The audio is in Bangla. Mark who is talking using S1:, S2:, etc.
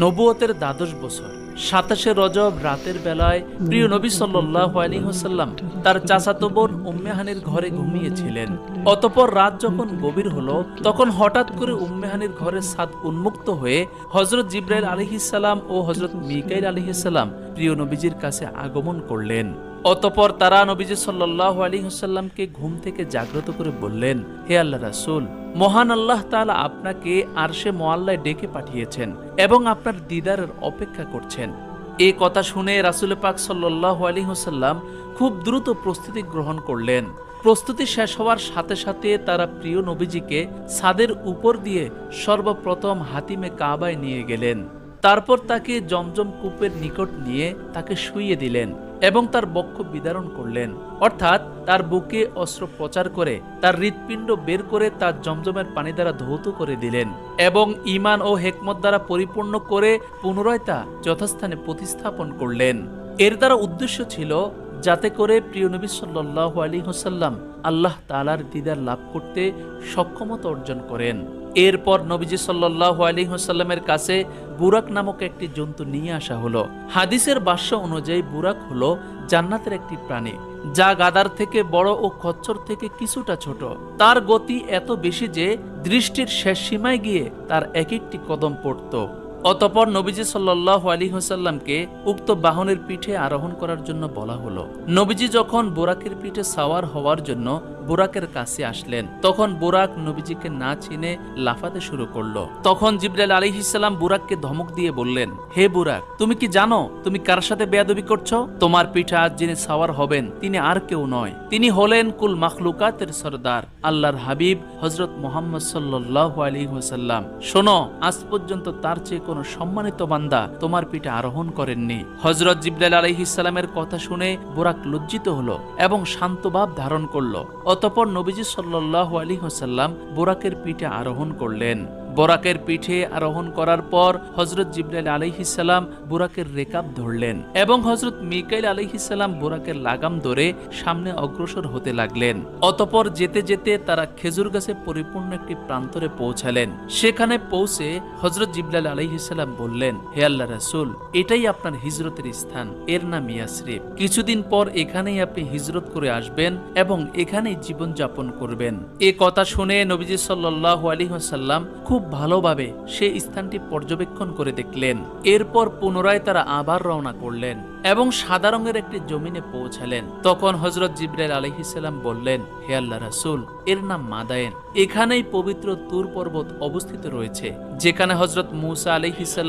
S1: নবুয়তের দ্বাদশ বছর 27শে রজব রাতের বেলায় প্রিয় নবী সাল্লাল্লাহু আলাইহি ওয়াসাল্লাম তার চাচাতো বোন উম্মে হানির ঘরে ঘুমিয়েছিলেন। অতঃপর রাত যখন গভীর হলো, তখন হঠাৎ করে উম্মে হানির ঘরের ছাদ উন্মুক্ত হয়ে হযরত জিবরাইল আলাইহিস সালাম ও হযরত মিকাইল আলাইহিস সালাম প্রিয় নবীজির কাছে আগমন করলেন। অতঃপর তারা নবীজি সাল্লাল্লাহু আলাইহি ওয়াসাল্লামকে ঘুম থেকে জাগ্রত করে বললেন, হে আল্লাহ রাসূল, মহান আল্লাহ তাআলা আপনাকে আরশে মুআল্লায় ডেকে পাঠিয়েছেন এবং আপনার দিদারের অপেক্ষা করছেন। এই কথা শুনে রাসূল পাক সাল্লাল্লাহু আলাইহি ওয়াসাল্লাম খুব দ্রুত প্রস্তুতি গ্রহণ করলেন। প্রস্তুতি শেষ হওয়ার সাথে সাথে তারা প্রিয় নবীজিকে ছাদের উপর দিয়ে সর্বপ্রথম হাতিমে কাবায় নিয়ে গেলেন। তারপর তাকে জমজম কূপের নিকট নিয়ে তাকে শুইয়ে দিলেন এবং তার বক্ষ বিদারণ করলেন, অর্থাৎ তার বুকে অস্ত্রোপচার করে তার হৃৎপিণ্ড বের করে তার জমজমের পানি দ্বারা ধৌত করে দিলেন এবং ঈমান ও হেকমত দ্বারা পরিপূর্ণ করে পুনরায় তা যথাস্থানে প্রতিস্থাপন করলেন। এর দ্বারা উদ্দেশ্য ছিল যাতে করে প্রিয় নবী সাল্লাল্লাহু আলাইহি ওয়াসাল্লাম আল্লাহ তাআলার দিদার লাভ করতে সক্ষমতা অর্জন করেন। এরপর নবীজি সাল্লাল্লাহু আলাইহি ওয়াসাল্লামের কাছে বুরাক নামক একটি জন্তু নিয়ে আসা হলো। হাদিসের ভাষ্য অনুযায়ী বুরাক হলো জান্নাতের একটি প্রাণী, যা গাদার থেকে বড় ও খচ্চর থেকে কিছুটা ছোট। তার গতি এত বেশি যে দৃষ্টির শেষ সীমায় গিয়ে তার এক একটি কদম পড়ত। অতঃপর নবীজি সাল্লাল্লাহু আলাইহি ওয়াসাল্লামকে উক্ত বাহনের পিঠে আরোহণ করার জন্য বলা হলো। নবীজি যখন বুরাকের পিঠে সাওয়ার হওয়ার জন্য বুরাকের কাছে আসলেন, তখন বুরাক নবীজিকে না চিনে লাফাতে শুরু করলো। তখন জিবরাইল আলাইহিস সালাম বুরাককে ধমক দিয়ে বললেন, হে বুরাক, তুমি কি জানো তুমি কার সাথে বেয়াদবি করছো? তোমার পিঠে আজ যিনি সাওয়ার হবেন তিনি আর কেউ নয়, তিনি হলেন কুল মাখলুকাতের সরদার আল্লাহর হাবিব হযরত মুহাম্মদ সাল্লাল্লাহু আলাইহি ওয়াসাল্লাম। শোনো, আজ পর্যন্ত তার চেয়ে কোনো সম্মানিত বান্দা তোমার পিঠে আরোহণ করেননি। হযরত জিবরাইল আলাইহিস সালামের কথা শুনে বুরাক লজ্জিত হলো এবং শান্তভাব ধারণ করলো। অতঃপর নবীজি সাল্লাল্লাহু আলাইহি ওয়াসাল্লাম বুরাকের পিঠে আরোহণ করলেন। বুরাকের পিঠে আরোহণ করার পর হযরত জিবরাইল আলাইহিস সালাম বুরাকের রেকাব ধরলেন এবং হযরত মিকাইল আলাইহিস সালাম বুরাকের লাগাম ধরে সামনে অগ্রসর হতে লাগলেন। অতঃপর যেতে যেতে তারা খেজুর গাছে পরিপূর্ণ একটি প্রান্তরে পৌঁছালেন। সেখানে পৌঁছে হযরত জিবরাইল আলাইহিস সালাম বললেন, হে আল্লাহ রাসূল, এটাই আপনার হিজরতের স্থান, এর নাম ইয়াসরিব। কিছুদিন পর এখানেই আপনি হিজরত করে আসবেন এবং এখানেই জীবন যাপন করবেন। এ কথা শুনে নবীজি সাল্লাল্লাহু আলাইহি ওয়াসাল্লাম খুব ভালোভাবে সেই স্থানটি পর্যবেক্ষণ করে দেখলেন। এরপর পুনরায় তারা আবার রওনা করলেন এবং সাদা রঙের একটি জমিনে পৌঁছালেন। তখন হযরত জিবরাইল আলাইহিস সালাম বললেন, হে আল্লাহ রাসূল, এর নাম মাদায়েন। এখানেই পবিত্র তুর পর্বত অবস্থিত রয়েছে, যেখানে হযরত মূসা আলাইহিস সালাম